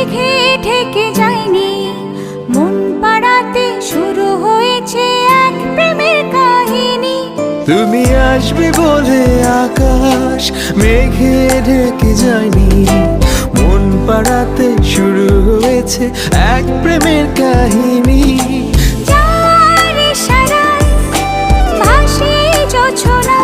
মেঘে ঢেকে যায়নি, মন পাড়াতে শুরু হয়েছে এক প্রেমের কাহিনী। তুমি আসবে বলে আকাশ মেঘে ঢেকে যায়নি, মন পাড়াতে শুরু হয়েছে এক প্রেমের কাহিনী। যার ইশারায় ভাসি জোছনা,